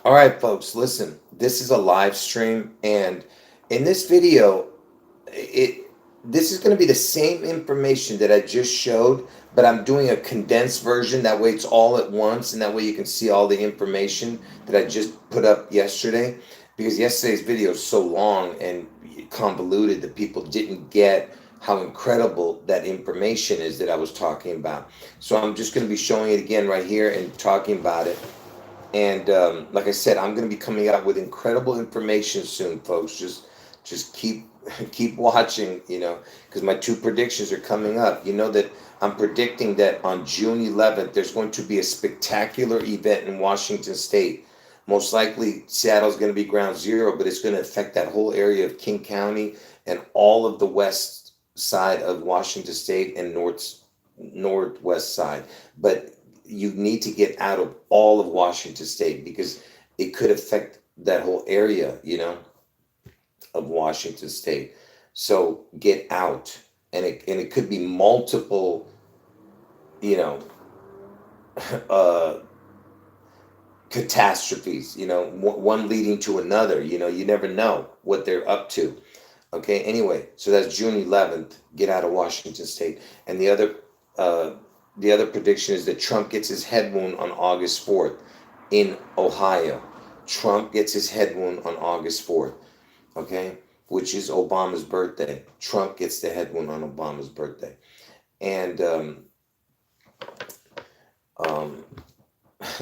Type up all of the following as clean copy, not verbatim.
All right, folks, listen. This is a live stream, and in this video, it this is going to be the same information that I just showed, but I'm doing a condensed version. That way, it's all at once, and that way you can see all the information that I just put up yesterday. Because yesterday's video is so long and convoluted that people didn't get how incredible that information is that I was talking about. So I'm just going to be showing it again right here and talking about it. And like I said, I'm going to be coming out with incredible information soon, folks. Just keep keep watching, because my two predictions are coming up. You know that I'm predicting that on June 11th, there's going to be a spectacular event in Washington State. Most likely, Seattle's going to be ground zero, but it's going to affect that whole area of King County and all of the west side of Washington State and northwest side. But you need to get out of all of Washington State because it could affect that whole area, of Washington State. So get out, and it could be multiple, you know, uh, catastrophes. One leading to another. You never know what they're up to. Okay. Anyway, so that's June 11th. Get out of Washington State, and uh, the other prediction is that Trump gets his head wound on August 4th in Ohio. Trump gets his head wound on August 4th, okay, which is Obama's birthday. Trump gets the head wound on Obama's birthday. And um,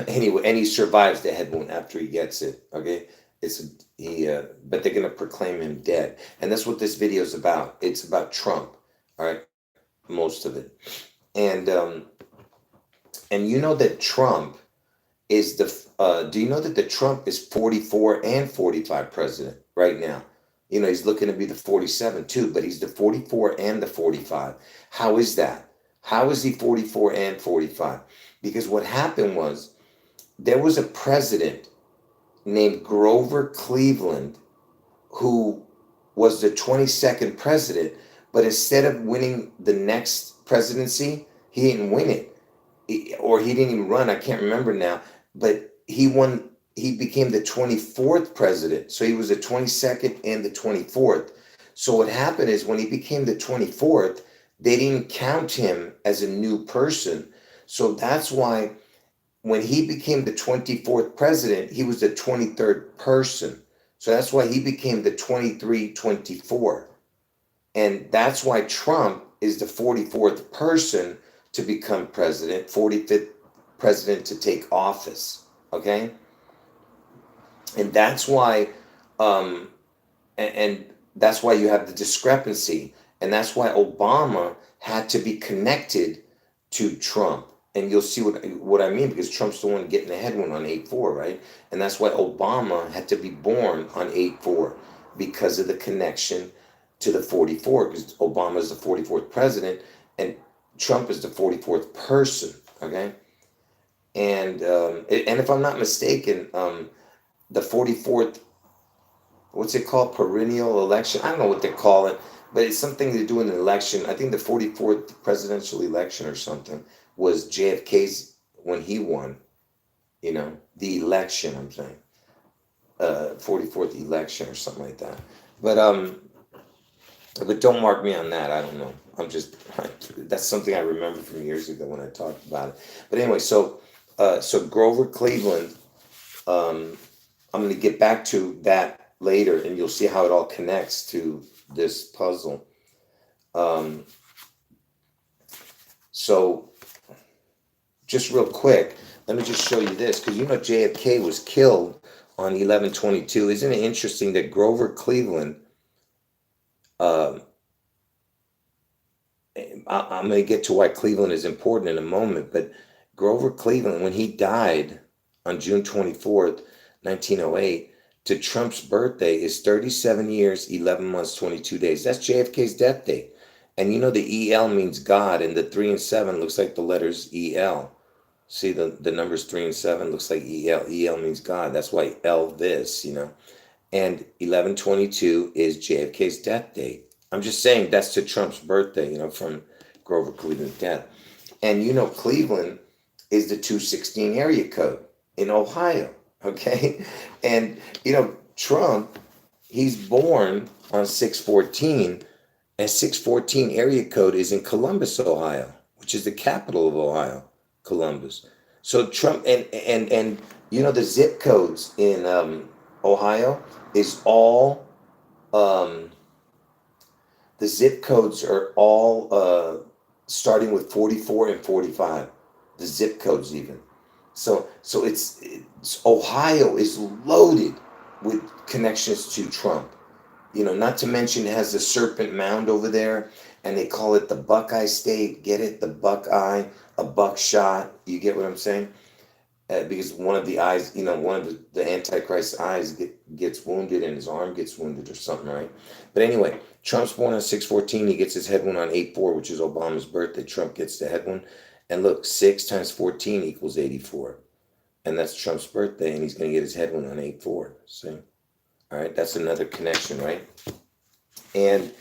anyway, and he survives the head wound after he gets it, okay? But they're gonna proclaim him dead, and that's what this video is about. It's about Trump, all right, most of it, and you know that Trump is do you know that the Trump is 44 and 45 president right now? He's looking to be the 47 too, but he's the 44 and the 45. How is that? How is he 44 and 45? Because what happened was there was a president named Grover Cleveland who was the 22nd president, but instead of winning the next presidency, he didn't win it. Or he didn't even run, I can't remember now, but he became the 24th president. So he was the 22nd and the 24th. So what happened is when he became the 24th, they didn't count him as a new person. So that's why when he became the 24th president, he was the 23rd person. So that's why he became the 2324. And that's why Trump is the 44th person to become president, 45th president to take office. Okay? And that's why and that's why you have the discrepancy. And that's why Obama had to be connected to Trump. And you'll see what I mean, because Trump's the one getting the headwind on 8-4, right? And that's why Obama had to be born on 8-4 because of the connection to the 44, because Obama is the 44th president and Trump is the 44th person, okay? And if I'm not mistaken, the 44th, what's it called, perennial election? I don't know what they call it, but it's something to do in an election. I think the 44th presidential election or something was JFK's when he won, the election, I'm saying, 44th election or something like that. But don't mark me on that. I don't know. That's something I remember from years ago when I talked about it. But anyway, so Grover Cleveland, I'm going to get back to that later, and you'll see how it all connects to this puzzle. So just real quick, let me just show you this, because JFK was killed on 11/22. Isn't it interesting that Grover Cleveland, I'm going to get to why Cleveland is important in a moment, but Grover Cleveland, when he died on June 24th, 1908, to Trump's birthday is 37 years, 11 months, 22 days. That's JFK's death date. And the EL means God, and the 3 and 7 looks like the letters EL. See, the numbers 3 and 7 looks like EL. EL means God. That's why Elvis, And 11/22 is JFK's death date. I'm just saying that's to Trump's birthday, from Grover Cleveland's death. And Cleveland is the 216 area code in Ohio. Okay? And, Trump, he's born on 614, and 614 area code is in Columbus, Ohio, which is the capital of Ohio, Columbus. So Trump and the zip codes in Ohio is all um, the zip codes are all starting with 44 and 45. The zip codes even. So it's Ohio is loaded with connections to Trump. Not to mention it has the Serpent Mound over there, and they call it the Buckeye State. Get it? The Buckeye, a buckshot. You get what I'm saying? Because one of the eyes, one of the Antichrist's eyes gets wounded and his arm gets wounded or something, right? But anyway, Trump's born on 614. He gets his head wound on 8/4, which is Obama's birthday. Trump gets the head wound. And look, 6 times 14 equals 84. And that's Trump's birthday, and he's going to get his head wound on 8/4. See? All right, that's another connection, right? And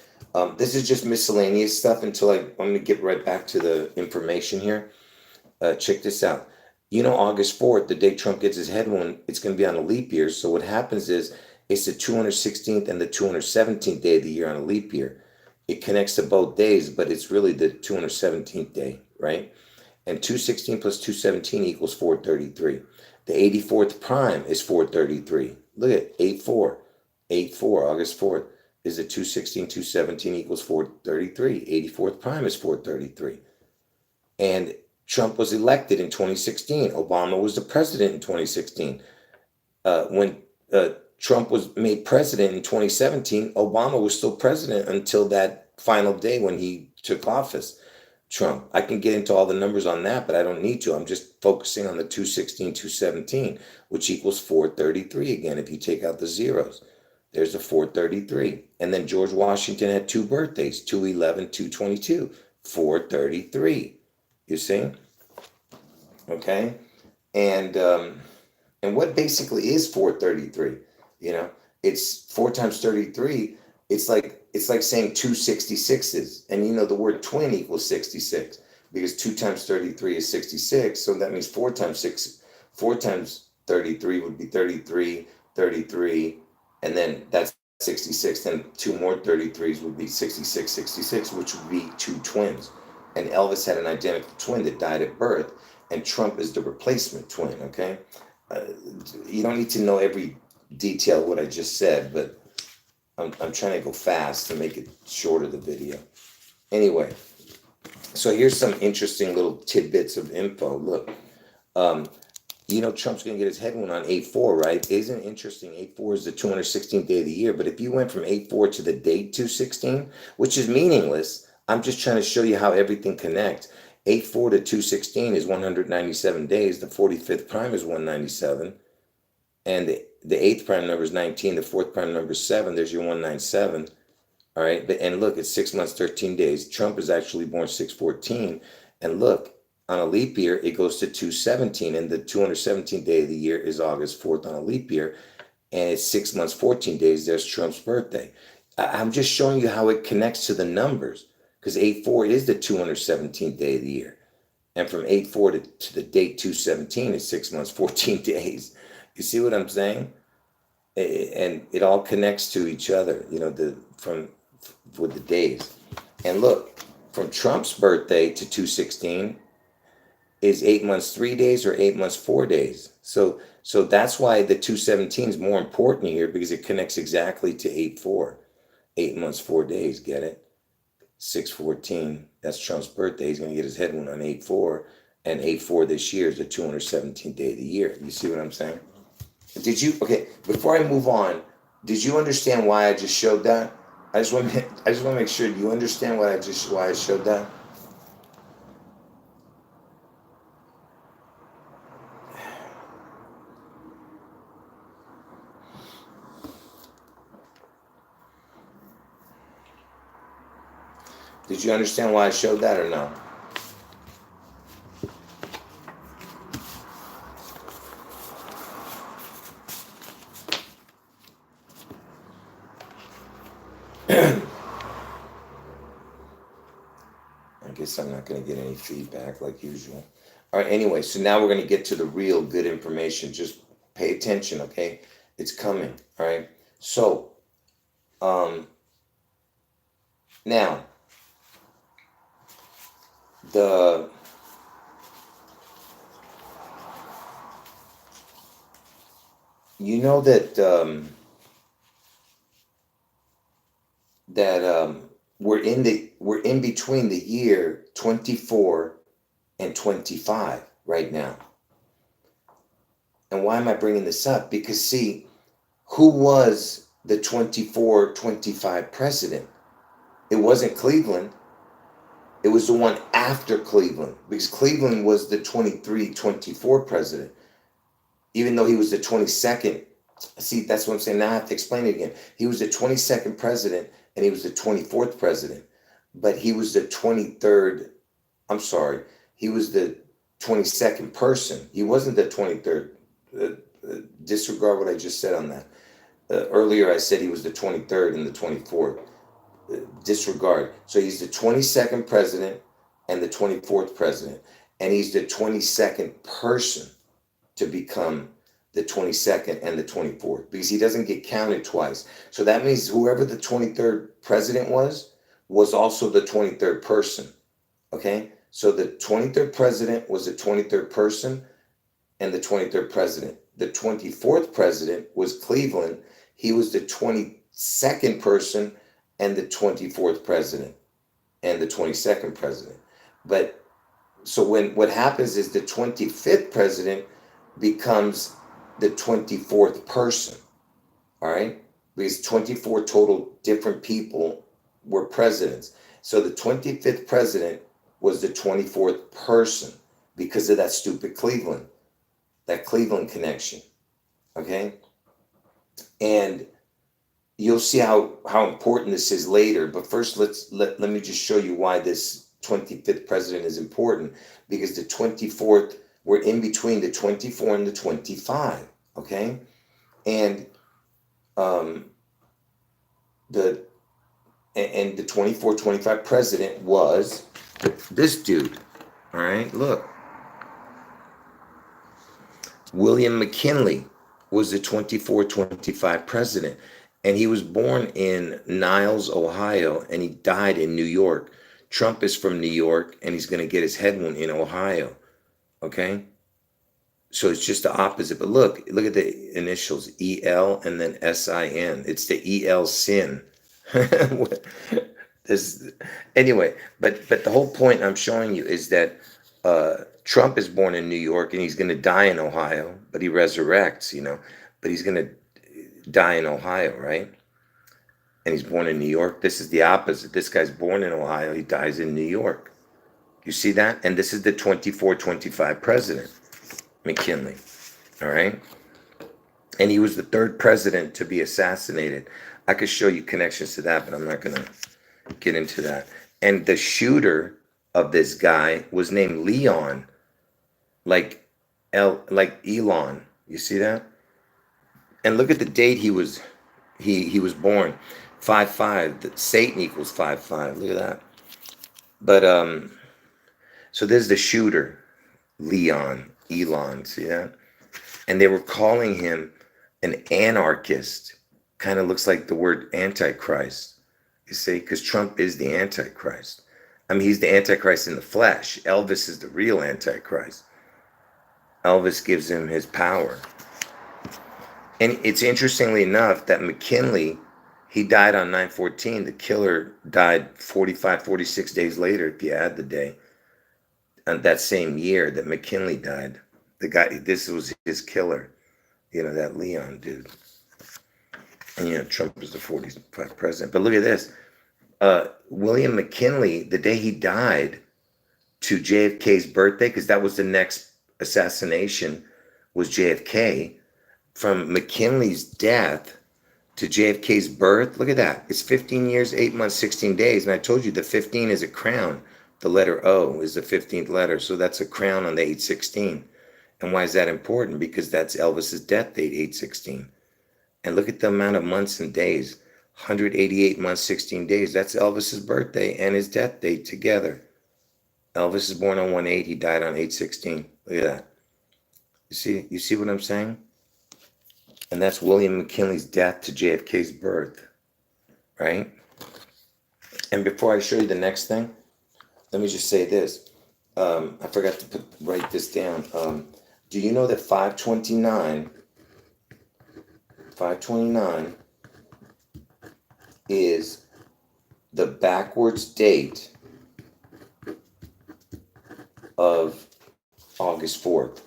this is just miscellaneous stuff until I'm going to get right back to the information here. Check this out. August 4th, the day Trump gets his head wound, it's going to be on a leap year. So what happens is it's the 216th and the 217th day of the year on a leap year. It connects to both days, but it's really the 217th day, right? And 216 plus 217 equals 433. The 84th prime is 433. Look at 84. 84, August 4th is the 216, 217 equals 433. 84th prime is 433. And Trump was elected in 2016. Obama was the president in 2016. When Trump was made president in 2017, Obama was still president until that final day when he took office. Trump. I can get into all the numbers on that, but I don't need to. I'm just focusing on the 216, 217, which equals 433 again if you take out the zeros. There's the 433. And then George Washington had 2 birthdays, 211, 222, 433. You see? Okay? And what basically is 433? It's 4 times 33. It's like saying 2 66s. And the word twin equals 66 because 2 times 33 is 66. So that means 4 times 33 would be 33, 33, and then that's 66. Then 2 more 33s would be 66, 66, which would be 2 twins. And Elvis had an identical twin that died at birth, and Trump is the replacement twin, okay? You don't need to know every detail of what I just said, but I'm trying to go fast to make it shorter, the video. Anyway, so here's some interesting little tidbits of info. Look, Trump's going to get his head wound on 8/4, right? Isn't it interesting? 8/4 is the 216th day of the year. But if you went from 8/4 to the date 216, which is meaningless, I'm just trying to show you how everything connects. 8/4 to 216 is 197 days. The 45th prime is 197. And the 8th prime number is 19. The 4th prime number is 7. There's your 197. All right. And look, it's 6 months, 13 days. Trump is actually born 6/14. And look, on a leap year, it goes to 217. And the 217th day of the year is August 4th on a leap year. And it's 6 months, 14 days. There's Trump's birthday. I'm just showing you how it connects to the numbers, because 8/4 is the 217th day of the year. And from 8/4 to the date 217 is 6 months, 14 days. You see what I'm saying? And it all connects to each other, with the days. And look, from Trump's birthday to 216 is 8 months, 3 days, or 8 months, 4 days. So that's why the 217 is more important here, because it connects exactly to 8/4. 8 months, 4 days. Get it? 6/14. That's Trump's birthday. He's going to get his head wound on 8/4. And 8/4 this year is the 217th day of the year. You see what I'm saying? Okay, before I move on, did you understand why I just showed that? I just want to make sure you understand why I showed that. Did you understand why I showed that or no? I guess I'm not going to get any feedback like usual. All right, anyway, so now we're going to get to the real good information. Just Pay attention, okay? It's coming, all right? So, now, the you know that we're in between the year 24 and 25 right now. And why am I bringing this up? Because see, who was the 24-25 president? It wasn't Cleveland. It was the one after Cleveland, because Cleveland was the 23-24 president, even though he was the 22nd. See, that's what I'm saying. Now I have to explain it again. He was the 22nd president and he was the 24th president, but he was the 23rd. I'm sorry. He was the 22nd person. He wasn't the 23rd. Disregard what I just said on that. Earlier I said he was the 23rd and the 24th. Disregard. So he's the 22nd president and the 24th president, and he's the 22nd person to become the 22nd and the 24th, because he doesn't get counted twice. So that means whoever the 23rd president was also the 23rd person. Okay? So the 23rd president was the 23rd person and the 23rd president. The 24th president was Cleveland. He was the 22nd person and the 24th president and the 22nd president. But so what happens is the 25th president becomes the 24th person, all right? Because 24 total different people were presidents. So the 25th president was the 24th person because of that stupid Cleveland, that Cleveland connection, okay? And you'll see how important this is later. But first, let me just show you why this 25th president is important, because the 24th, we're in between the 24 and the 25, okay? And the 24-25 president was this dude, all right? Look. William McKinley was the 24-25 president, and he was born in Niles, Ohio, and he died in New York. Trump is from New York, and he's going to get his head wound in Ohio. Okay, so it's just the opposite. But look at the initials, EL and then SIN. It's the EL sin. Anyway, but the whole point I'm showing you is that Trump is born in New York and he's going to die in Ohio, but he resurrects, but he's going to die in Ohio, right? And he's born in New York. This is the opposite. This guy's born in Ohio. He dies in New York. You see that? And this is the 24-25 president, McKinley. All right. And he was the third president to be assassinated. I could show you connections to that, but I'm not going to get into that. And the shooter of this guy was named Leon, like Elon. You see that? And look at the date he was born. 5-5. Satan equals 5-5. Look at that. But so there's the shooter, Leon, Elon. See that? And they were calling him an anarchist. Kind of looks like the word Antichrist. You see, because Trump is the Antichrist. I mean, he's the Antichrist in the flesh. Elvis is the real Antichrist. Elvis gives him his power. And it's interestingly enough that McKinley, he died on 9/14. The killer died 45, 46 days later, if you add the day. And that same year that McKinley died. The guy, this was his killer, that Leon dude. And, Trump was the 45th president. But look at this. William McKinley, the day he died, to JFK's birthday, because that was the next assassination, was JFK. From McKinley's death to JFK's birth, look at that. It's 15 years, 8 months, 16 days. And I told you the 15 is a crown. The letter O is the 15th letter. So that's a crown on the 816. And why is that important? Because that's Elvis's death date, 816. And look at the amount of months and days. 188 months, 16 days. That's Elvis's birthday and his death date together. Elvis is born on 1/8. He died on 8/16. Look at that. You see what I'm saying? And that's William McKinley's death to JFK's birth, right? And before I show you the next thing, let me just say this. I forgot to write this down. Do you know that 529 is the backwards date of August 4th?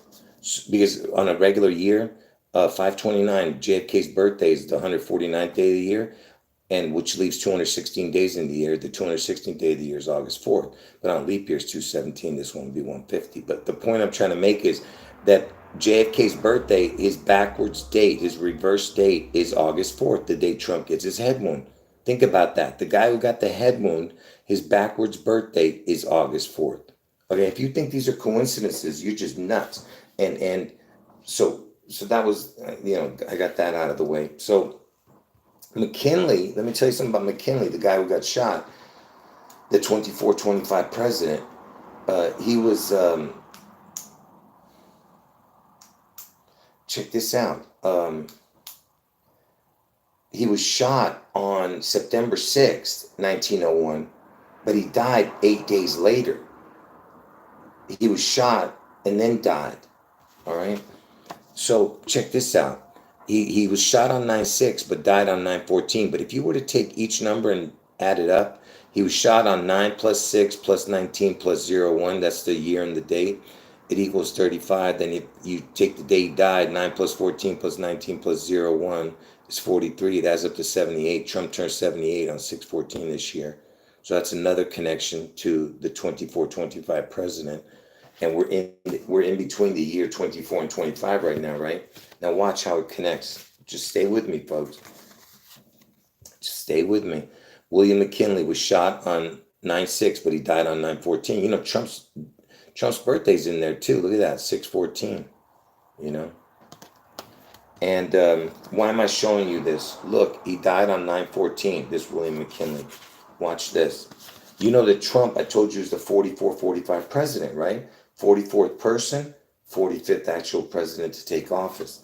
Because on a regular year, 529, JFK's birthday, is the 149th day of the year, and which leaves 216 days in the year. The 216th day of the year is August 4th. But on leap year, it's 217. This one will be 150. But the point I'm trying to make is that JFK's birthday, his backwards date, his reverse date is August 4th, the day Trump gets his head wound. Think about that. The guy who got the head wound, his backwards birthday is August 4th. Okay, if you think these are coincidences, you're just nuts. And so that was, I got that out of the way. So McKinley, let me tell you something about McKinley, the guy who got shot, the 24-25 president. He was, check this out. He was shot on September 6th, 1901, but he died 8 days later. He was shot and then died. All right. So check this out. He was shot on 9/6, but died on 9/14. But if you were to take each number and add it up, he was shot on 9 plus 6 plus 19 plus 01. That's the year and the date. It equals 35. Then if you take the day he died, 9 plus 14 plus 19 plus 01 is 43. It adds up to 78. Trump turned 78 on 6/14 this year. So that's another connection to the 24-25 president. And we're in between the year 24 and 25 right now, right? Now watch how it connects. Just stay with me, folks. Just stay with me. William McKinley was shot on 9/6, but he died on 9/14. Trump's birthday's in there too. Look at that, 6/14. And why am I showing you this? Look, he died on 9/14. This William McKinley. Watch this. You know that Trump, I told you, is the 44-45 president, right? 44th person, 45th actual president to take office.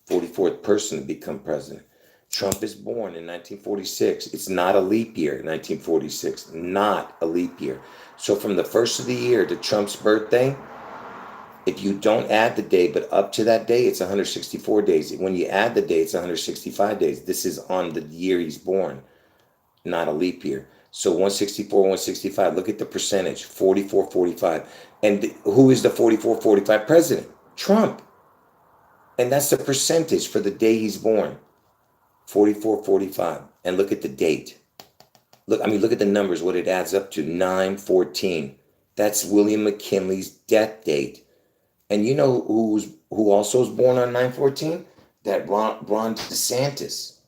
44th person to become president. Trump is born in 1946. It's not a leap year, 1946. Not a leap year. So from the first of the year to Trump's birthday, if you don't add the day, but up to that day, it's 164 days. When you add the day, it's 165 days. This is on the year he's born, not a leap year. So 164, 165, look at the percentage, 44, 45. And who is the 44, 45 president? Trump. And that's the percentage for the day he's born, 44, 45. And look at the date. Look at the numbers, what it adds up to, 9/14. That's William McKinley's death date. And you know who also was born on 9/14? That Ron DeSantis.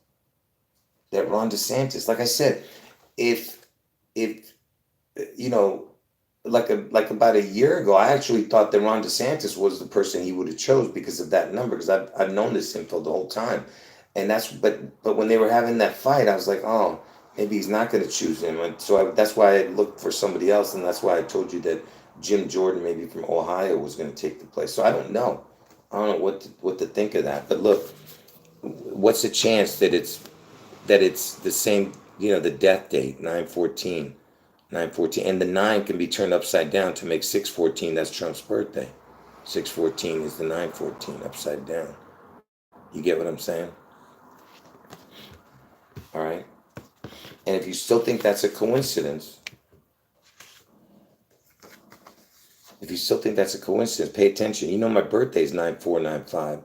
That Ron DeSantis. Like I said, if like about a year ago, I actually thought that Ron DeSantis was the person he would have chose because of that number, because I've known this info the whole time. And but when they were having that fight, I was like, oh, maybe he's not going to choose him. And so that's why I looked for somebody else, and that's why I told you that Jim Jordan, maybe from Ohio, was going to take the place. So I don't know what to think of that. But look, what's the chance that it's the same? The death date, 9/14, 9/14, and the 9 can be turned upside down to make 6/14. That's Trump's birthday. 6/14 is the 9/14 upside down. You get what I'm saying? All right. And if you still think that's a coincidence, pay attention. My birthday is 9/4/95,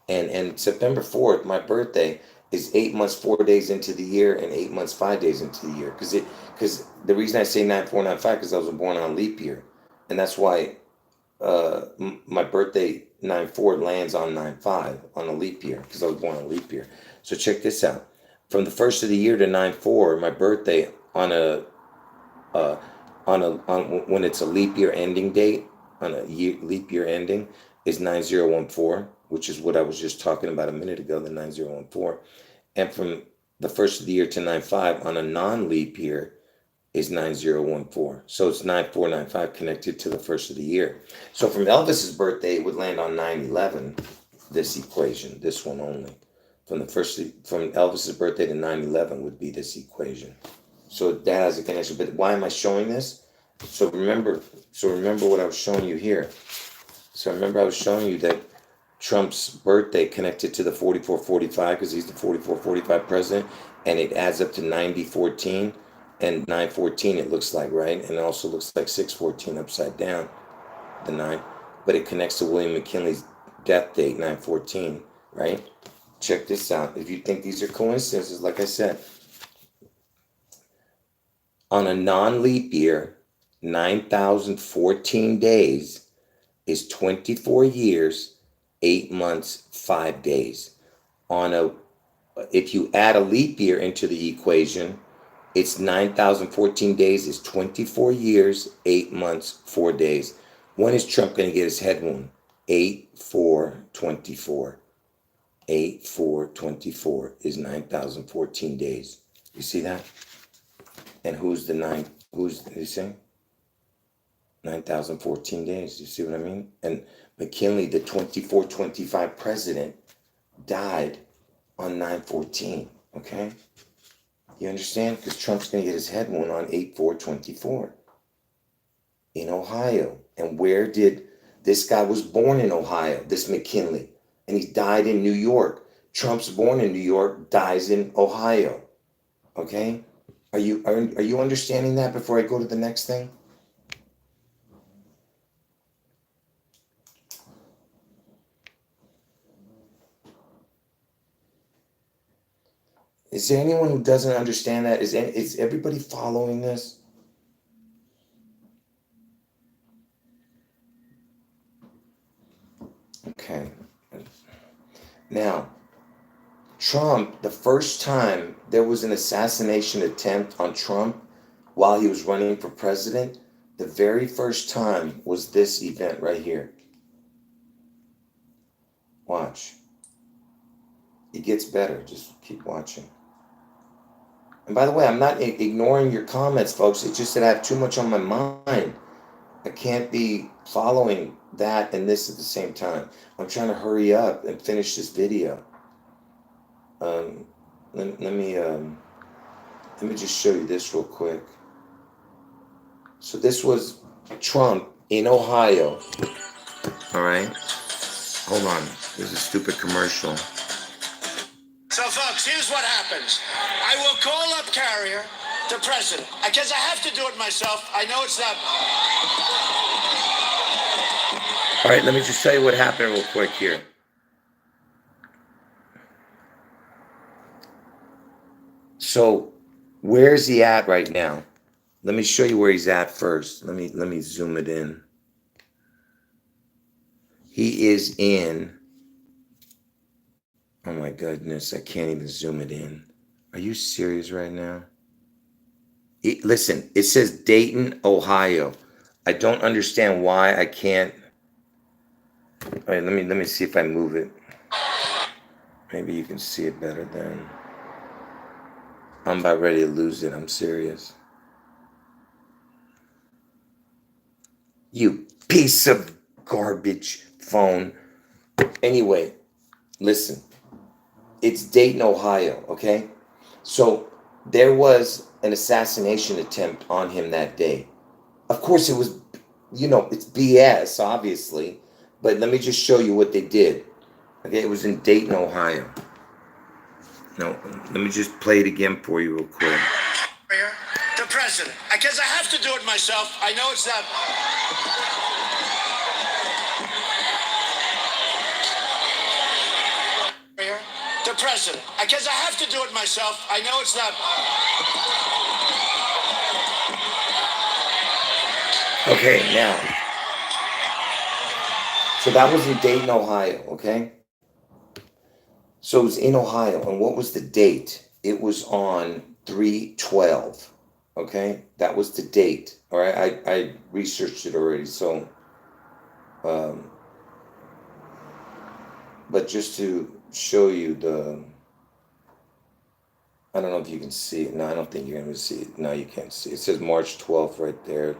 and September 4th, my birthday is 8 months, 4 days into the year, and 8 months, 5 days into the year. Because the reason I say 9/4/95 because I was born on leap year, and that's why my birthday 9/4 lands on 9/5 on a leap year, because I was born on a leap year. So check this out. From the first of the year to 9/4, my birthday on when it's a leap year ending date, on a leap year ending, is 9014, which is what I was just talking about a minute ago, the 9014. And from the first of the year to 9/5 on a non-leap year is 9014. So it's 9/4/95 connected to the first of the year. So from Elvis's birthday, it would land on 9/11, this equation, this one only. from Elvis's birthday to 9/11 would be this equation. So that has a connection. But why am I showing this? So remember what I was showing you here. So remember I was showing you that Trump's birthday connected to the 4445 because he's the 4445 president, and it adds up to 9014 and 914 it looks like, right? And it also looks like 614 upside down, the 9. But it connects to William McKinley's death date, 914, right? Check this out. If you think these are coincidences, like I said, on a non-leap year, 9,014 days is 24 years, 8 months, 5 days. If you add a leap year into the equation, it's 9,014 days is 24 years, 8 months, 4 days. When is Trump going to get his head wound? 8/4/24. 8/4/24 is 9,014 days. You see that? And who's the 9? Who's you saying? 9,014 days. You see what I mean? And McKinley, the 24-25 president, died on 9/14. Okay? You understand? Because Trump's going to get his head wound on 8/4/24 in Ohio. And where did this guy was born in Ohio, this McKinley, and he died in New York. Trump's born in New York, dies in Ohio. Okay? Are you understanding that before I go to the next thing? Is there anyone who doesn't understand that? Is everybody following this? Okay. Now, Trump, the first time there was an assassination attempt on Trump while he was running for president, the very first time was this event right here. Watch. It gets better. Just keep watching. And by the way, I'm not ignoring your comments, folks. It's just that I have too much on my mind. I can't be following that and this at the same time. I'm trying to hurry up and finish this video. Let me just show you this real quick. So this was Trump in Ohio. All right. Hold on. There's a stupid commercial. So, folks, here's what happens. I will call up Carrier, the president, because I have to do it myself. I know it's not. All right, let me just tell you what happened real quick here. So, where's he at right now? Let me show you where he's at first. Let me zoom it in. He is in. Oh my goodness, I can't even zoom it in. Are you serious right now? Listen, it says Dayton, Ohio. I don't understand why I can't. All right, let me see if I move it. Maybe you can see it better then. I'm about ready to lose it. I'm serious. You piece of garbage phone. Anyway, listen. It's Dayton, Ohio, okay? So there was an assassination attempt on him that day. Of course, it was, it's BS, obviously. But let me just show you what they did. Okay, it was in Dayton, Ohio. No, let me just play it again for you real quick. The president, because I have to do it myself. I know it's not. The president, because I have to do it myself. I know it's not. Okay, now. So that was in Dayton, Ohio, okay? So it was in Ohio, and what was the date? It was on 3/12, okay? That was the date, all right? I researched it already, so, but just to show you I don't know if you can see it. No, I don't think you're going to see it. No, you can't see it. It says March 12th right there,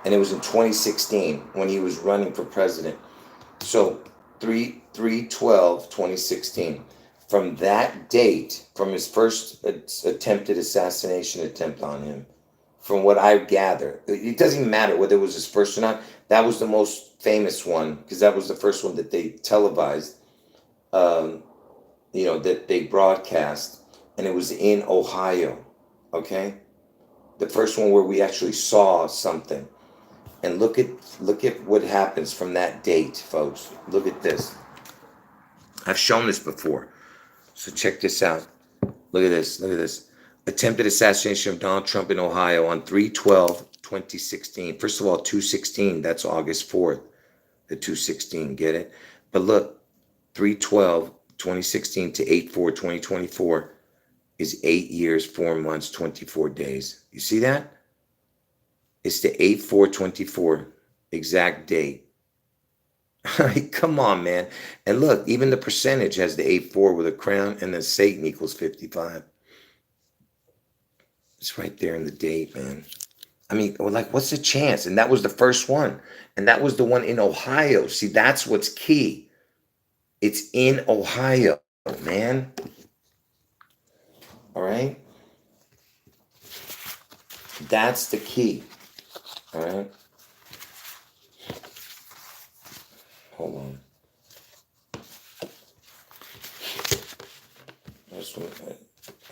and it was in 2016 when he was running for president. So 3/12/2016. from that date, from his first attempted assassination attempt on him, from what I gather, it doesn't even matter whether it was his first or not. That was the most famous one because that was the first one that they televised, that they broadcast, and it was in Ohio. Okay, the first one where we actually saw something. And look at what happens from that date, folks. Look at this. I've shown this before. So check this out. Look at this. Look at this. Attempted assassination of Donald Trump in Ohio on 3/12/2016. First of all, 2/16, that's August 4th. The 2/16, get it? But look, 3/12/2016 to 8/4/2024 is 8 years, 4 months, 24 days. You see that? It's the 8/4/24 exact date. Come on, man. And look, even the percentage has the 8/4 with a crown, and then Satan equals 55. It's right there in the date, man. I mean, like, what's the chance? And that was the first one. And that was the one in Ohio. See, that's what's key. It's in Ohio, man. All right? That's the key. All right? Hold on.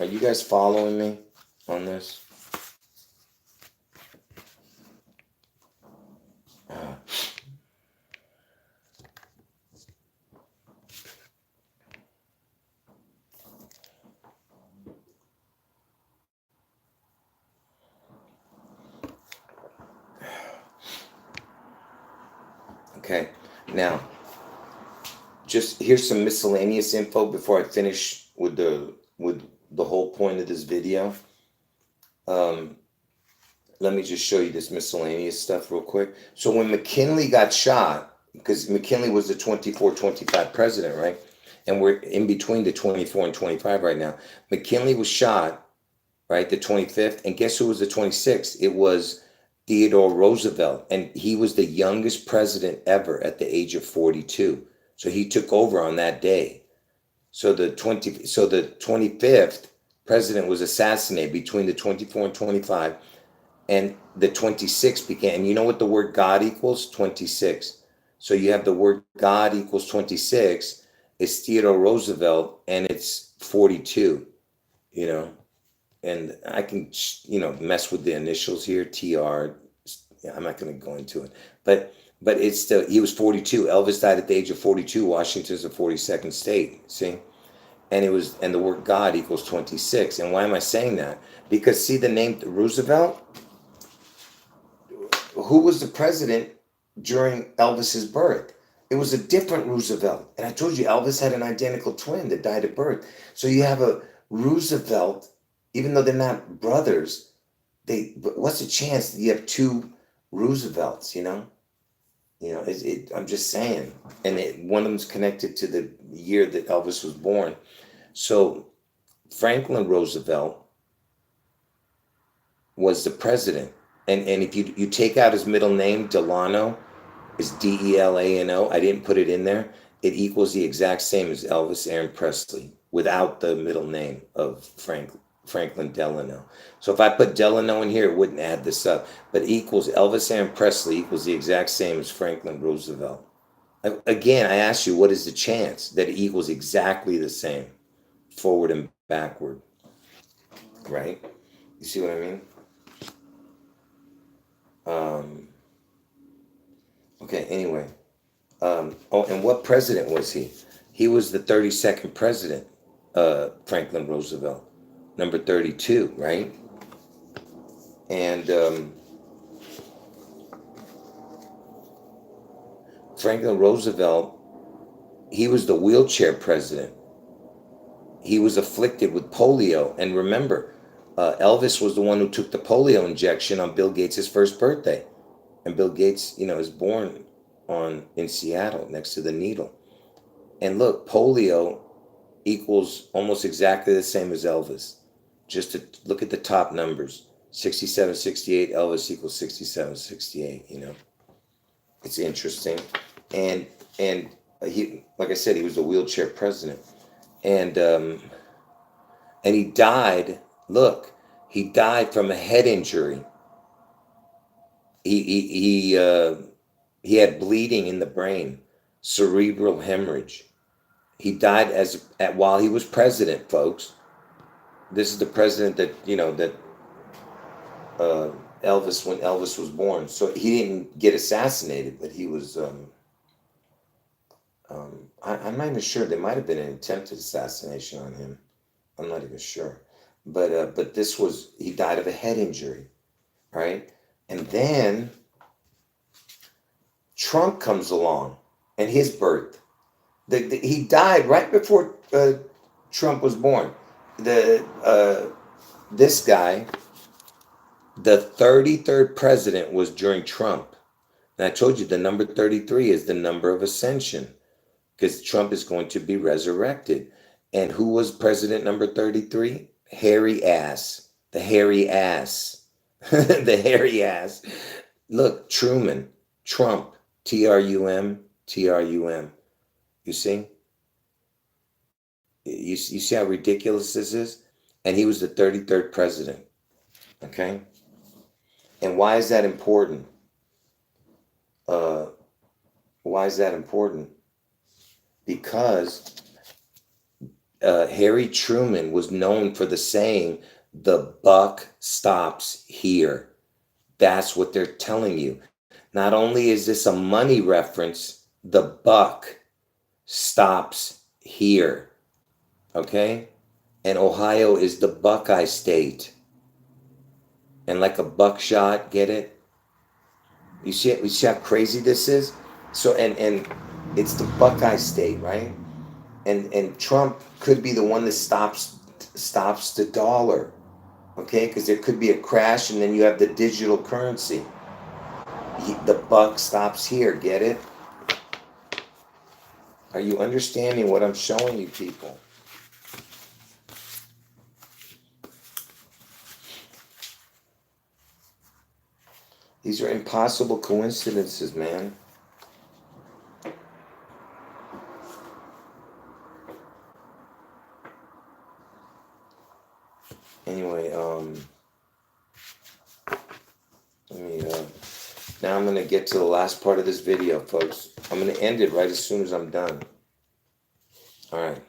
Are you guys following me on this? Okay, now, just here's some miscellaneous info before I finish with the whole point of this video. Let me just show you this miscellaneous stuff real quick. So when McKinley got shot, because McKinley was the 24-25 president, right? And we're in between the 24 and 25 right now. McKinley was shot, right, the 25th. And guess who was the 26th? It was Theodore Roosevelt. And he was the youngest president ever at the age of 42. So he took over on that day. So the 25th president was assassinated between the 24 and 25. And the 26 began. And you know what the word God equals? 26. So you have the word God equals 26. It's Theodore Roosevelt, and it's 42, And I can, mess with the initials here, TR. I'm not going to go into it. But it's still, he was 42. Elvis died at the age of 42. Washington's the 42nd state, see? And the word God equals 26. And why am I saying that? Because see the name Roosevelt? Who was the president during Elvis's birth? It was a different Roosevelt. And I told you Elvis had an identical twin that died at birth. So you have a Roosevelt, even though they're not brothers, but what's the chance that you have two Roosevelts, I'm just saying. And one of them's connected to the year that Elvis was born. So Franklin Roosevelt was the president. And if you take out his middle name, Delano, is Delano. I didn't put it in there. It equals the exact same as Elvis Aaron Presley without the middle name of Franklin Delano. So if I put Delano in here, it wouldn't add this up. But equals Elvis Aaron Presley equals the exact same as Franklin Roosevelt. Again, I ask you, what is the chance that it equals exactly the same, forward and backward? Right? You see what I mean? Okay, anyway. And what president was he? He was the 32nd president, Franklin Roosevelt, number 32, right? And Franklin Roosevelt, he was the wheelchair president. He was afflicted with polio. And remember, Elvis was the one who took the polio injection on Bill Gates' first birthday. And Bill Gates, is born in Seattle next to the needle. And look, polio equals almost exactly the same as Elvis. Just to look at the top numbers. 67, 68, Elvis equals 67, 68, It's interesting. And he, like I said, he was the wheelchair president. and he died. Look, he died from a head injury. He had bleeding in the brain, cerebral hemorrhage. He died while he was president, folks. This is the president that that Elvis, when Elvis was born. So he didn't get assassinated, but he was. I'm not even sure. There might have been an attempted assassination on him. I'm not even sure, but this was, he died of a head injury, right? And then Trump comes along, and his birth. He died right before Trump was born. This guy, the 33rd president, was during Trump. And I told you the number 33 is the number of ascension, because Trump is going to be resurrected. And who was president number 33? Hairy ass. The hairy ass. The hairy ass. Look, Truman, Trump, Trum, Trum. You see? You see how ridiculous this is? And he was the 33rd president. Okay? And why is that important? Why is that important? Because Harry Truman was known for the saying, "The buck stops here." That's what they're telling you. Not only is this a money reference, the buck stops here. Okay? And Ohio is the Buckeye state. And like a buckshot, get it? You see how crazy this is? So and it's the Buckeye state, right? And Trump could be the one that stops the dollar, okay? Because there could be a crash, and then you have the digital currency. The buck stops here. Get it? Are you understanding what I'm showing you, people? These are impossible coincidences, man. Anyway, now I'm going to get to the last part of this video, folks. I'm going to end it right as soon as I'm done. All right.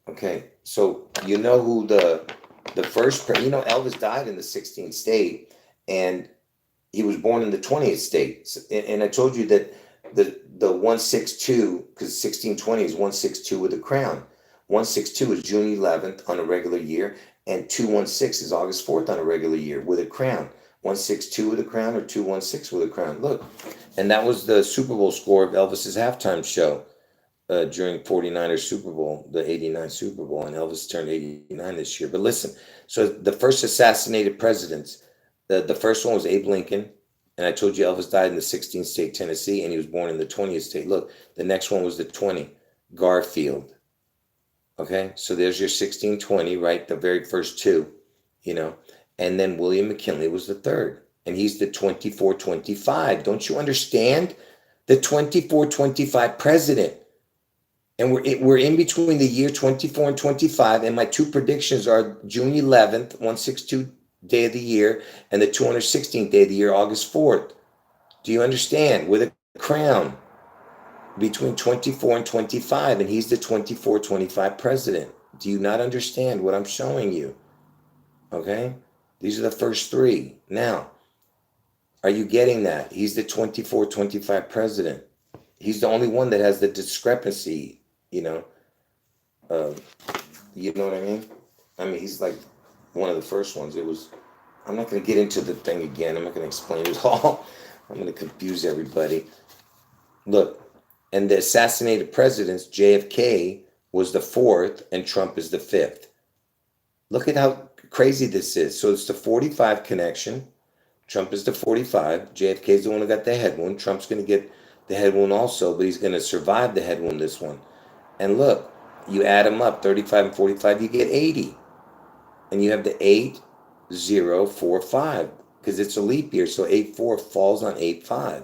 Okay, so you know who the first, Elvis died in the 16th state, and he was born in the 20th state. And I told you that the 162, because 1620 is 162 with a crown. 162 is June 11th on a regular year, and 216 is August 4th on a regular year with a crown. 162 with a crown or 216 with a crown. Look, and that was the Super Bowl score of Elvis's halftime show during 49ers Super Bowl, the 89 Super Bowl, and Elvis turned 89 this year. But listen, so the first assassinated presidents, the first one was Abe Lincoln, and I told you Elvis died in the 16th state, Tennessee, and he was born in the 20th state. Look, the next one was the 20, Garfield. Okay, so there's your 1620, right? The very first two, and then William McKinley was the third, and he's the 2425. Don't you understand? The 2425 president. And we're in between the year 24 and 25, and my two predictions are June 11th, 162 day of the year, and the 216th day of the year, August 4th. Do you understand? With a crown between 24 and 25, and he's the 24-25 president. Do you not understand what I'm showing you? Okay? These are the first three. Now, are you getting that? He's the 24-25 president. He's the only one that has the discrepancy, you know what I mean? I mean, he's like one of the first ones. I'm not going to get into the thing again. I'm not going to explain it all. I'm going to confuse everybody. Look, and the assassinated presidents, JFK was the fourth and Trump is the fifth. Look at how crazy this is. So it's the 45 connection. Trump is the 45. JFK is the one who got the head wound. Trump's going to get the head wound also, but he's going to survive the head wound, this one. And look, you add them up, 35 and 45, you get 80. And you have the 8045 because it's a leap year. So 84 falls on 85.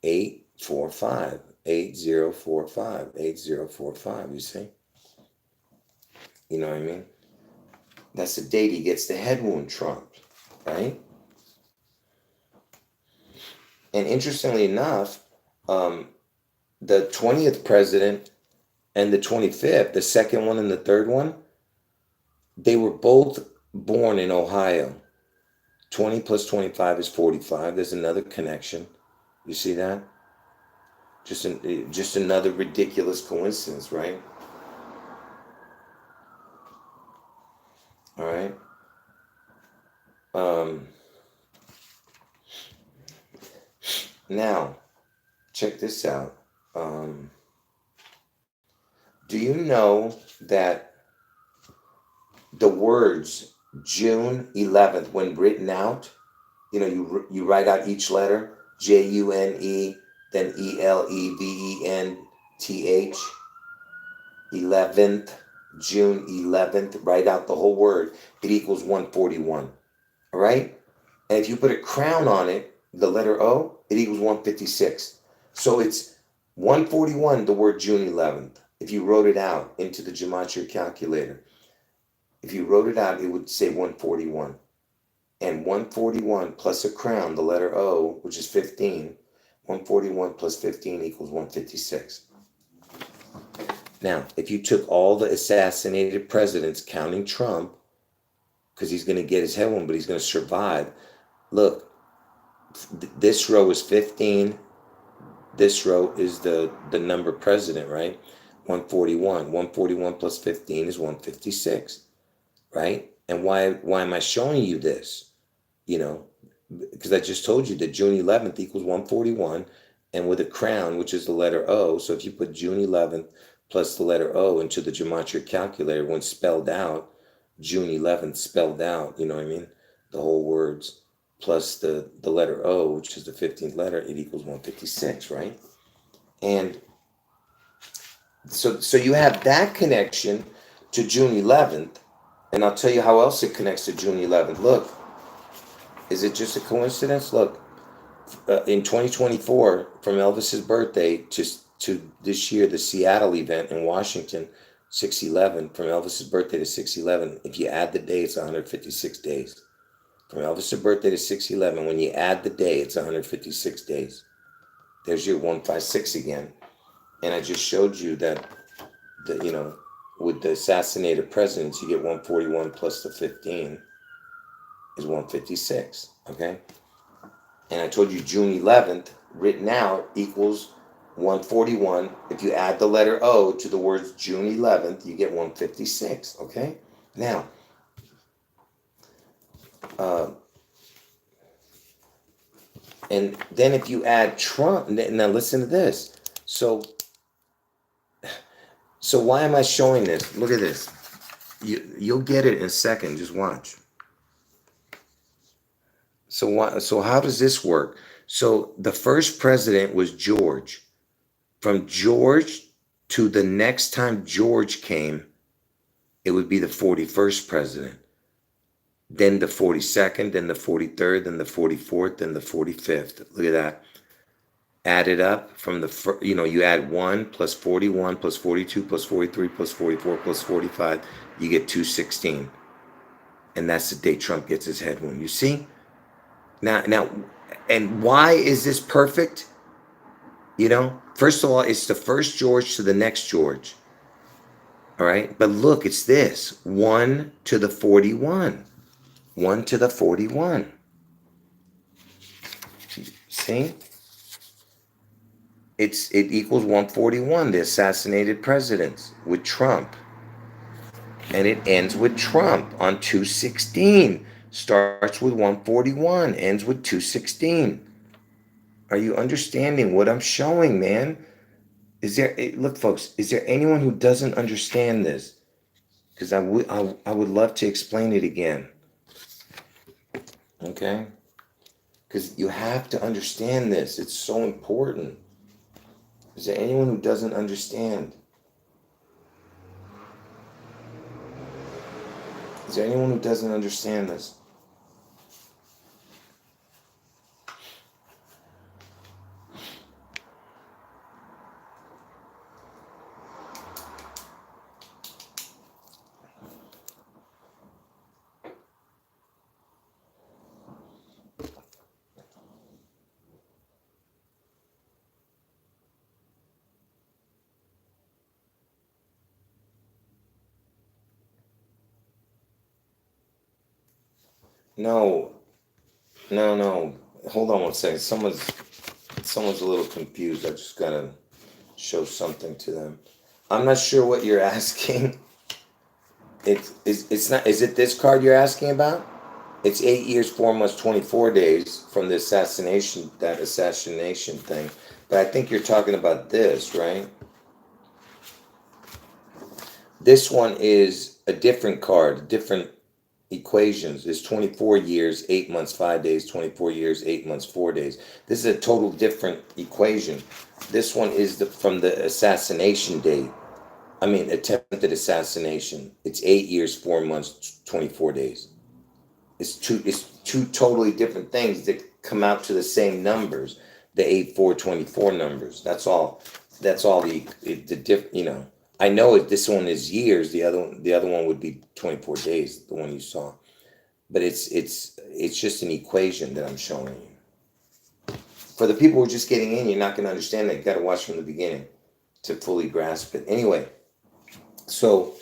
845. 8045, 8045, you see? You know what I mean? That's the date he gets the head wound, Trump, right? And interestingly enough, the 20th president and the 25th, the second one and the third one, they were both born in Ohio. 20 plus 25 is 45. There's another connection. You see that? Just another ridiculous coincidence, right? All right. Now, check this out. Do you know that the words June 11th, when written out, you write out each letter, June, then ELEVENTH, 11th, June 11th, write out the whole word, it equals 141, all right? And if you put a crown on it, the letter O, it equals 156. So it's 141, the word June 11th. If you wrote it out into the gematria calculator, if you wrote it out, it would say 141. And 141 plus a crown, the letter O, which is 15, 141 plus 15 equals 156. Now, if you took all the assassinated presidents, counting Trump, because he's going to get his head wound, but he's going to survive. Look, this row is 15. This row is the number president, right? 141. 141 plus 15 is 156, right? And why am I showing you this? Because I just told you that June 11th equals 141, and with a crown, which is the letter O. So if you put June 11th plus the letter O into the gematria calculator, when spelled out, June 11th spelled out, you know what I mean? The whole words plus the letter O, which is the 15th letter, it equals 156, right? And so you have that connection to June 11th, and I'll tell you how else it connects to June 11th. Look, is it just a coincidence? Look, in 2024, from Elvis's birthday to this year, the Seattle event in Washington, 6/11, from Elvis's birthday to 6/11, if you add the day, it's 156 days. From Elvis's birthday to 6/11, when you add the day, it's 156 days. There's your 156 again. And I just showed you that, with the assassinated presidents, you get 141 plus the 15 is 156, okay? And I told you June 11th, written out, equals 141. If you add the letter O to the words June 11th, you get 156, okay? Now, and then if you add Trump, now listen to this. So why am I showing this? Look at this. You'll get it in a second. Just watch. So how does this work? So the first president was George. From George to the next time George came, it would be the 41st president. Then the 42nd, then the 43rd, then the 44th, then the 45th. Look at that. Add it up from you add 1 plus 41 plus 42 plus 43 plus 44 plus 45, you get 216. And that's the day Trump gets his head wound. You see? Now, and why is this perfect? First of all, it's the first George to the next George. All right? But look, it's this. 1 to the 41. 1 to the 41. See? It equals 141, the assassinated presidents with Trump. And it ends with Trump on 216. Starts with 141, ends with 216. Are you understanding what I'm showing, man? Look, folks, is there anyone who doesn't understand this? Because I would love to explain it again. Okay? Because you have to understand this. It's so important. Is there anyone who doesn't understand? Is there anyone who doesn't understand this? No, no. Hold on one second. Someone's a little confused. I just gotta show something to them. I'm not sure what you're asking. It's not. Is it this card you're asking about? It's 8 years, 4 months, 24 days from the assassination thing. But I think you're talking about this, right? This one is a different card, different equations. It's 24 years, 8 months, 5 days, 24 years, 8 months, 4 days. This is a total different equation. This one is from the assassination date. I mean, attempted assassination. It's 8 years, 4 months, 24 days. It's two totally different things that come out to the same numbers, the 8, 4, 24 numbers. That's all the diff. I know this one is years. The other one would be 24 days. The one you saw, but it's just an equation that I'm showing you. For the people who are just getting in, you're not going to understand that. You got to watch from the beginning to fully grasp it. Anyway, so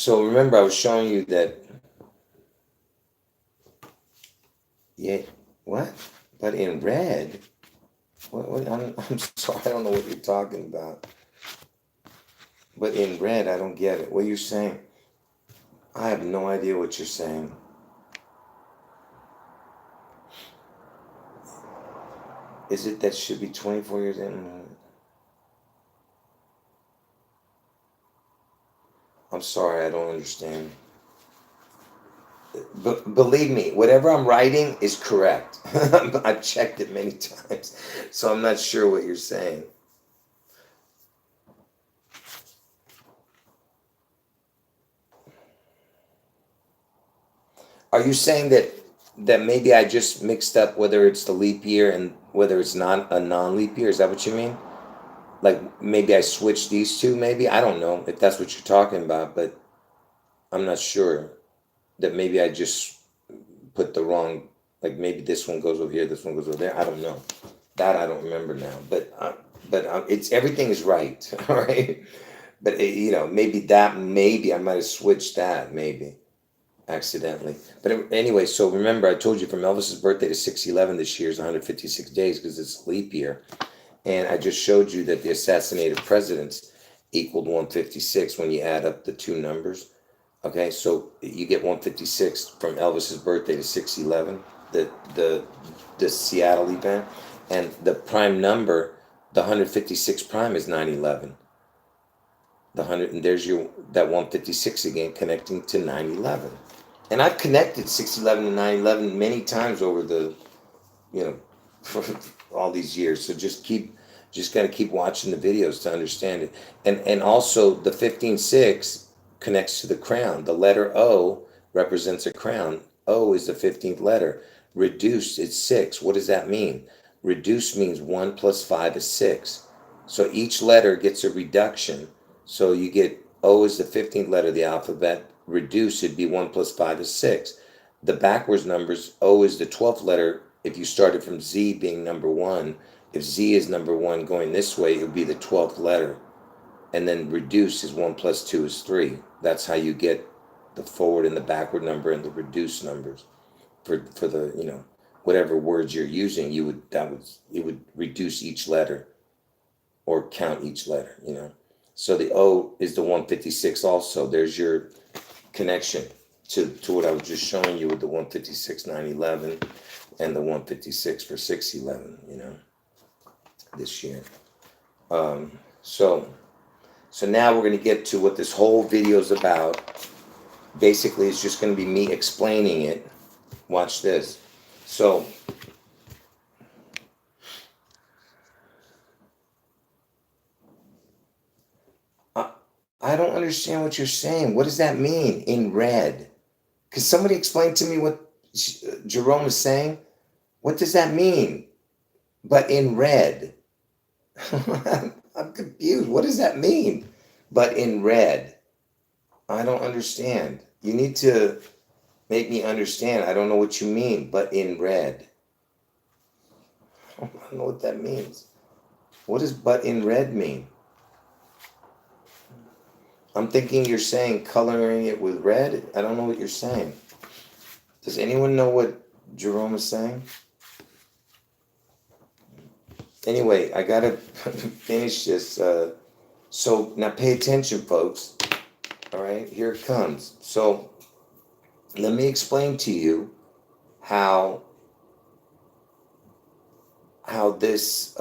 remember I was showing you that. Yeah, what? But in red? What, I'm sorry, I don't know what you're talking about. But in red, I don't get it. What you're saying? I have no idea what you're saying. Is it that should be 24 years in? I'm sorry, I don't understand. But believe me, whatever I'm writing is correct. I've checked it many times, so I'm not sure what you're saying. Are you saying that maybe I just mixed up whether it's the leap year and whether it's not a non-leap year? Is that what you mean? Like maybe I switched these two? Maybe I don't know if that's what you're talking about, but I'm not sure. That maybe I just put the wrong. Like maybe this one goes over here, this one goes over there. I don't know. That I don't remember now. But it's everything is right. All right. But maybe I might have switched that maybe accidentally. But anyway, so remember I told you from Elvis's birthday to 6/11 this year is 156 days because it's a leap year, and I just showed you that the assassinated presidents equaled 156 when you add up the two numbers. Okay, so you get 156 from Elvis's birthday to 6/11, the Seattle event, and the prime number, the 156 prime is 9/11. The 100, and there's that 156 again connecting to 9/11. And I've connected 6/11 to 9/11 many times over the, for all these years. So just got to keep watching the videos to understand it. And also the 15/6 connects to the crown. The letter O represents a crown. O is the 15th letter. Reduced is 6. What does that mean? Reduced means 1 plus 5 is 6. So each letter gets a reduction. So you get O is the 15th letter of the alphabet. Reduced would be 1 plus 5 is 6. The backwards numbers, O is the 12th letter. If you started from Z being number 1, if Z is number 1 going this way, it would be the 12th letter. And then reduce is 1 plus 2 is 3. That's how you get the forward and the backward number and the reduced numbers for the whatever words you're using. It would reduce each letter or count each letter. So the O is the 156 also. There's your connection to what I was just showing you with the 156 9/11 and the 156 for 6/11. This year. So now we're going to get to what this whole video is about. Basically, it's just going to be me explaining it. Watch this. So, I don't understand what you're saying. What does that mean in red? Could somebody explain to me what Jerome is saying? What does that mean? But in red. I'm confused. What does that mean? But in red. I don't understand. You need to make me understand. I don't know what you mean, but in red. I don't know what that means. What does but in red mean? I'm thinking you're saying coloring it with red. I don't know what you're saying. Does anyone know what Jerome is saying? Anyway, I gotta finish this. So now pay attention, folks. All right, here it comes. So let me explain to you how this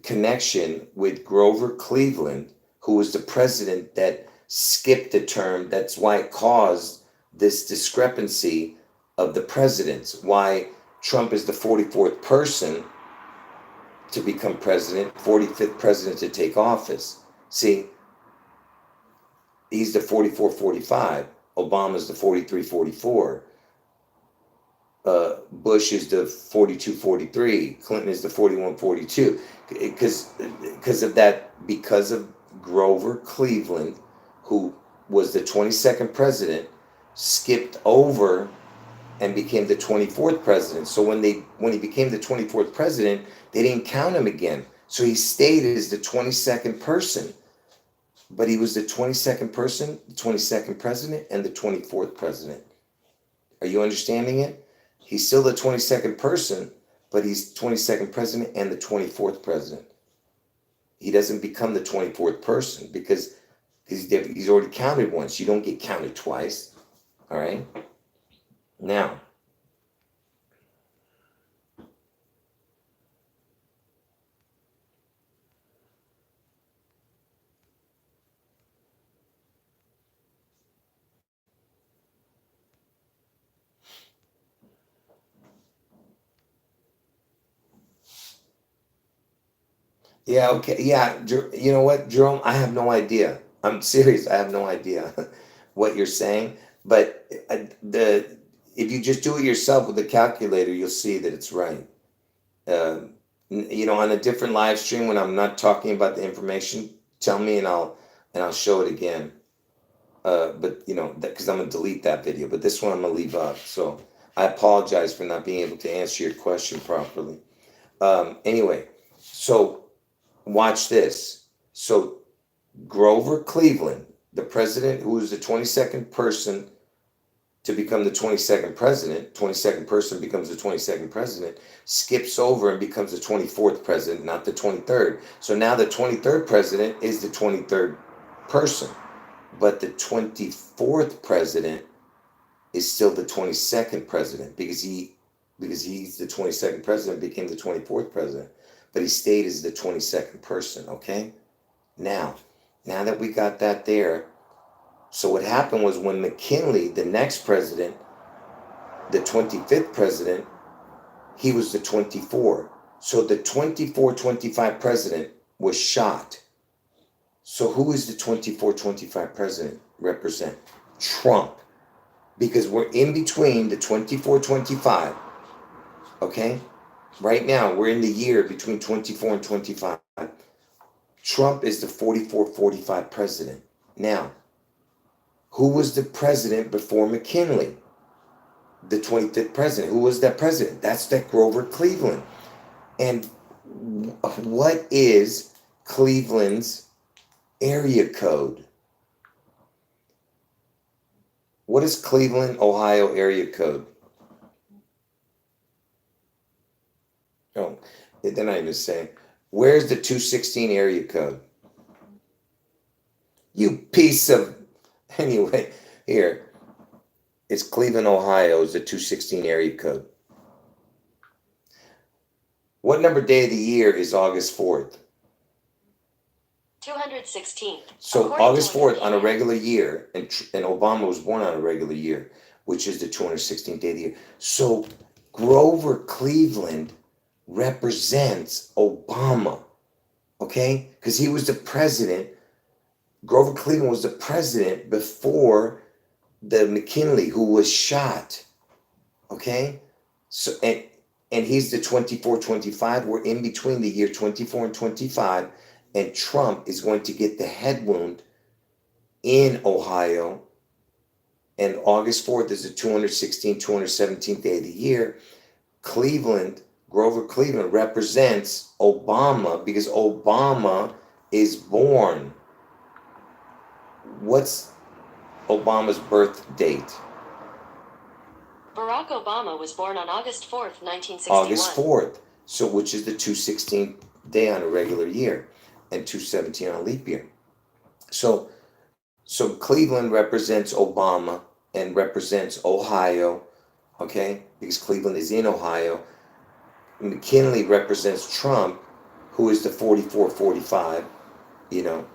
connection with Grover Cleveland, who was the president that skipped the term. That's why it caused this discrepancy of the presidents. Why Trump is the 44th person to become president, 45th president to take office. See, he's the 44-45. Obama's the 43-44. Bush is the 42-43. Clinton is the 41-42. Because of that, because of Grover Cleveland, who was the 22nd president, skipped over and became the 24th president. So when he became the 24th president, they didn't count him again. So he stayed as the 22nd person. But he was the 22nd person, the 22nd president, and the 24th president. Are you understanding it? He's still the 22nd person, but he's 22nd president and the 24th president. He doesn't become the 24th person because he's already counted once. You don't get counted twice. All right? Now, yeah, okay. Yeah, you know what, Jerome? I have no idea. I'm serious. I have no idea what you're saying. But if you just do it yourself with the calculator, you'll see that it's right. On a different live stream when I'm not talking about the information, tell me and I'll show it again. But because I'm gonna delete that video. But this one I'm gonna leave up. So I apologize for not being able to answer your question properly. Anyway, so. Watch this. So Grover Cleveland, the president who was the 22nd person to become the 22nd president, 22nd person becomes the 22nd president, skips over and becomes the 24th president, not the 23rd. So now the 23rd president is the 23rd person, but the 24th president is still the 22nd president because he's the 22nd president, became the 24th president. But he stayed as the 22nd person, okay? Now that we got that there, so what happened was when McKinley, the next president, the 25th president, he was the 24. So the 24-25 president was shot. So who is the 24-25 president represent? Trump. Because we're in between the 24-25, okay? Right now, we're in the year between 24 and 25. Trump is the 44-45 president. Now, who was the president before McKinley? The 25th president. Who was that president? That's that Grover Cleveland. And what is Cleveland's area code? What is Cleveland, Ohio area code? Oh, they're not even saying. Where's the 216 area code? You piece of... Anyway, here. It's Cleveland, Ohio is the 216 area code. What number day of the year is August 4th? 216. So August 4th on a regular year, and Obama was born on a regular year, which is the 216th day of the year. So Grover Cleveland represents Obama, okay? Because he was the president. Grover Cleveland was the president before the McKinley, who was shot, okay? So and he's the 24-25. We're in between the year 24 and 25, and Trump is going to get the head wound in Ohio. And August 4th is the 217th day of the year. Grover Cleveland represents Obama because Obama is born. Obama's birth date? Barack Obama was born on August 4th, 1961. August 4th. So which is the 216th day on a regular year and 217 on a leap year. So Cleveland represents Obama and represents Ohio, okay? Because Cleveland is in Ohio. McKinley represents Trump, who is the 44-45, you know,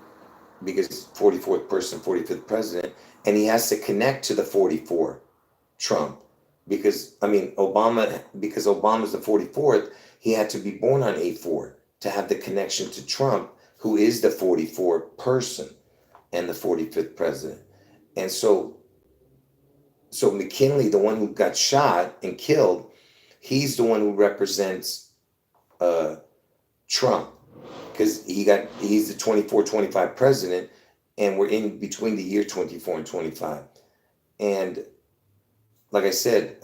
because 44th person, 45th president, and he has to connect to the 44, Trump, because because Obama's the 44th, he had to be born on 8-4 to have the connection to Trump, who is the 44 person and the 45th president. And so McKinley, the one who got shot and killed, he's the one who represents Trump, because he's the 24-25 president, and we're in between the year 24 and 25. And like I said,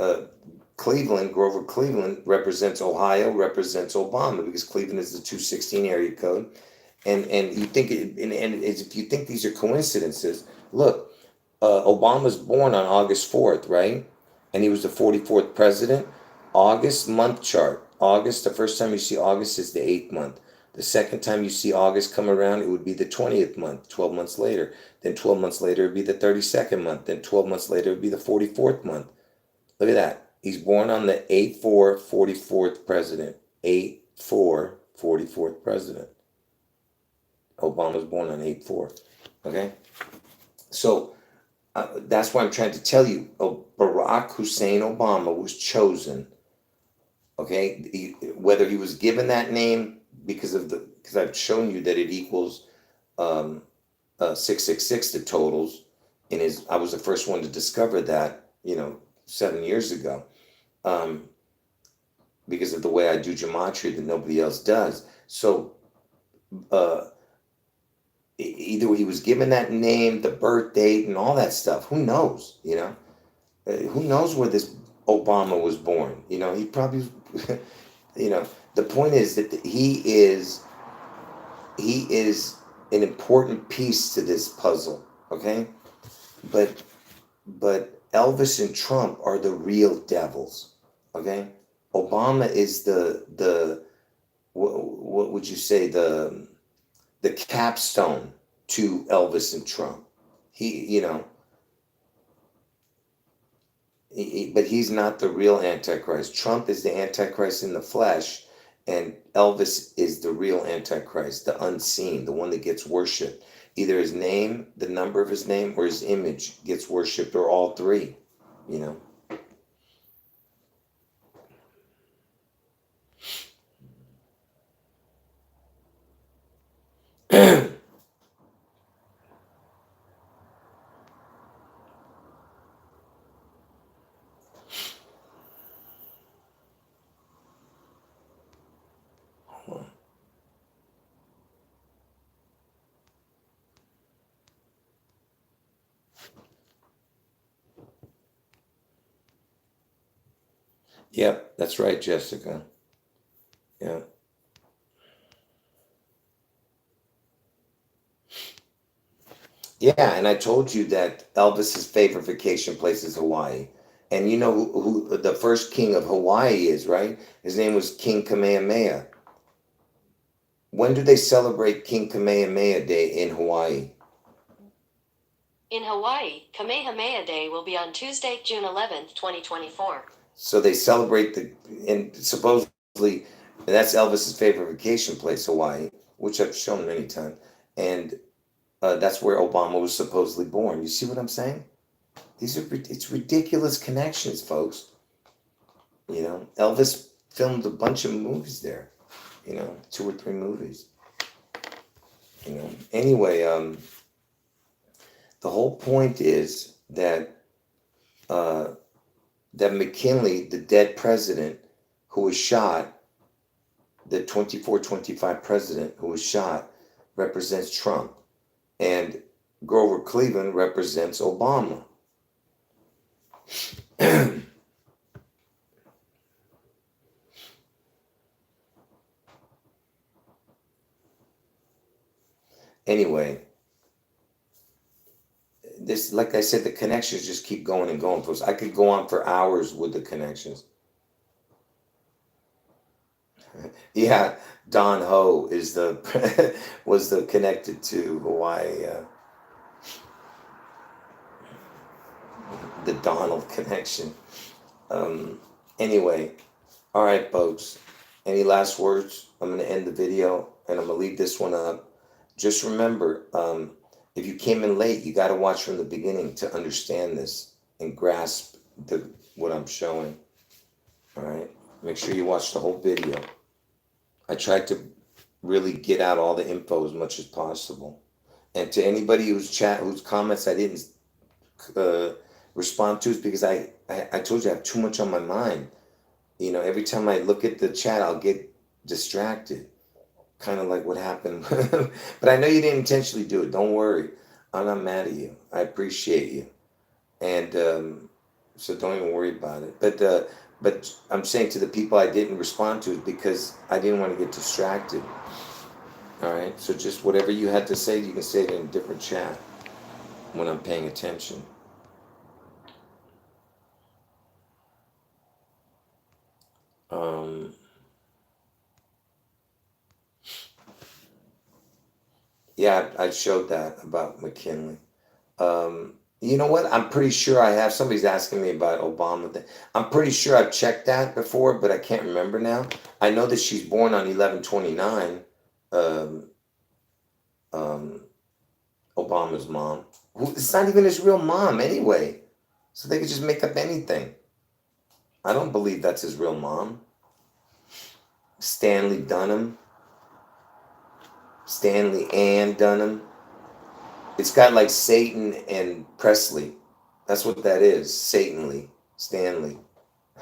Grover Cleveland represents Ohio, represents Obama, because Cleveland is the 216 area code. And you think if you think these are coincidences, look, Obama's born on August 4th, right? And he was the 44th president. August month chart. August, the first time you see August is the 8th month. The second time you see August come around, it would be the 20th month, 12 months later. Then 12 months later, it would be the 32nd month. Then 12 months later, it would be the 44th month. Look at that. He's born on the 8-4, 44th president. 8-4, 44th president. Obama's born on 8-4. Okay? So that's why I'm trying to tell you, Barack Hussein Obama was chosen. Okay? Whether he was given that name because I've shown you that it equals 666, the totals. I was the first one to discover that, 7 years ago, because of the way I do gematria that nobody else does. So either he was given that name, the birth date, and all that stuff. Who knows? Who knows where this Obama was born? He probably, the point is that he is an important piece to this puzzle. Okay, but Elvis and Trump are the real devils. Okay, Obama is the what would you say, the capstone to Elvis and Trump. But he's not the real Antichrist. Trump is the Antichrist in the flesh, and Elvis is the real Antichrist, the unseen, the one that gets worshipped. Either his name, the number of his name, or his image gets worshipped, or all three, Yep, that's right, Jessica. Yeah. Yeah, and I told you that Elvis's favorite vacation place is Hawaii. And you know who the first king of Hawaii is, right? His name was King Kamehameha. When do they celebrate King Kamehameha Day in Hawaii? In Hawaii, Kamehameha Day will be on Tuesday, June 11th, 2024. So they celebrate and supposedly, that's Elvis's favorite vacation place, Hawaii, which I've shown many times. And that's where Obama was supposedly born. You see what I'm saying? It's ridiculous connections, folks. Elvis filmed a bunch of movies there. 2 or 3 movies. Anyway, the whole point is that McKinley, the dead president who was shot, the 24-25 president who was shot, represents Trump. And Grover Cleveland represents Obama. Anyway, this, like I said, the connections just keep going and going. Folks, I could go on for hours with the connections. Yeah, Don Ho is the was the connected to Hawaii. The Donald connection. Anyway, all right, folks. Any last words? I'm going to end the video and I'm going to leave this one up. Just remember, if you came in late, you got to watch from the beginning to understand this and grasp what I'm showing. All right. Make sure you watch the whole video. I tried to really get out all the info as much as possible. And to anybody whose comments I didn't respond to, is because I told you I have too much on my mind. You know, every time I look at the chat, I'll get distracted. Kind of like what happened. But I know you didn't intentionally do it. Don't worry. I'm not mad at you. I appreciate you. And so don't even worry about it. But I'm saying to the people I didn't respond to is because I didn't want to get distracted. All right? So just whatever you had to say, you can say it in a different chat when I'm paying attention. Yeah, I showed that about McKinley. You know what? I'm pretty sure I have. Somebody's asking me about Obama. I'm pretty sure I've checked that before, but I can't remember now. I know that she's born on 11/29. Obama's mom. It's not even his real mom anyway. So they could just make up anything. I don't believe that's his real mom. Stanley Dunham. Stanley Ann Dunham. It's got like Satan and Presley. That's what that is. Satanly. Stanley.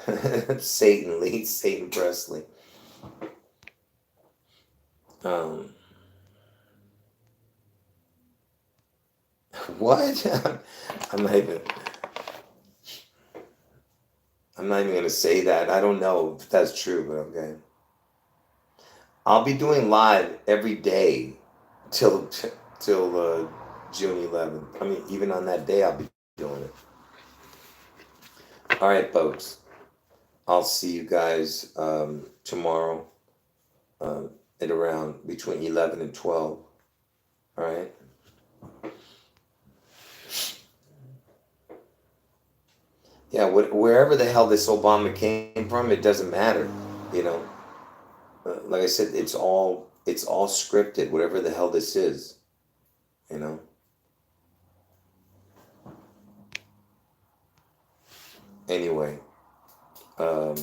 Satanly. Satan Presley. What? I'm not even going to say that. I don't know if that's true, but okay. I'll be doing live every day till June 11th. I mean, even on that day, I'll be doing it. All right, folks. I'll see you guys tomorrow at around between 11 and 12. All right? Yeah, wherever the hell this Obama came from, it doesn't matter, you know. Like I said, it's all scripted, whatever the hell this is, you know. Anyway, all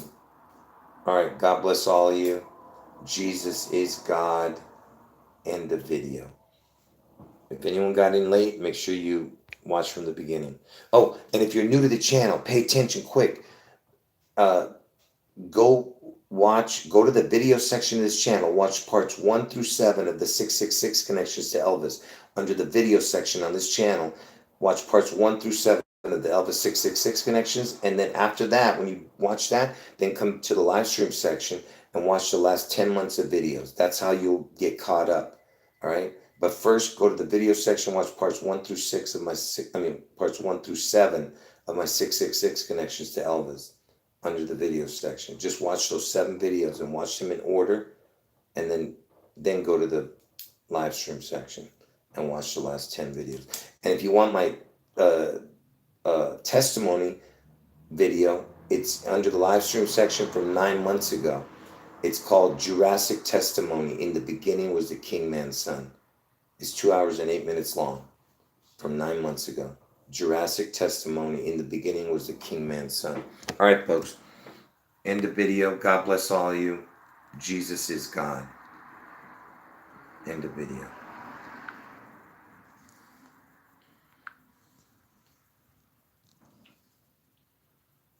right, God bless all of you. Jesus is God. End of video. If anyone got in late, make sure you watch from the beginning. Oh, and if you're new to the channel, pay attention quick. Go to the video section of this channel. Watch parts 1 through 7 of the 666 Connections to Elvis. Under the video section on this channel, watch parts 1 through 7 of the Elvis 666 Connections. And then after that, when you watch that, then come to the live stream section and watch the last 10 months of videos. That's how you'll get caught up. All right. But first, go to the video section, watch parts 1 through 6 of parts 1 through 7 of my 666 Connections to Elvis under the video section. Just watch those 7 videos and watch them in order, and then go to the live stream section and watch the last 10 videos. And if you want my testimony video, it's under the live stream section from 9 months ago. It's called Jurassic Testimony. In the beginning was the King Man's Son. It's 2 hours and 8 minutes long from 9 months ago. Jurassic Testimony. In the beginning was the King Man's Son. All right, folks. End the video. God bless all of you. Jesus is God. End of video.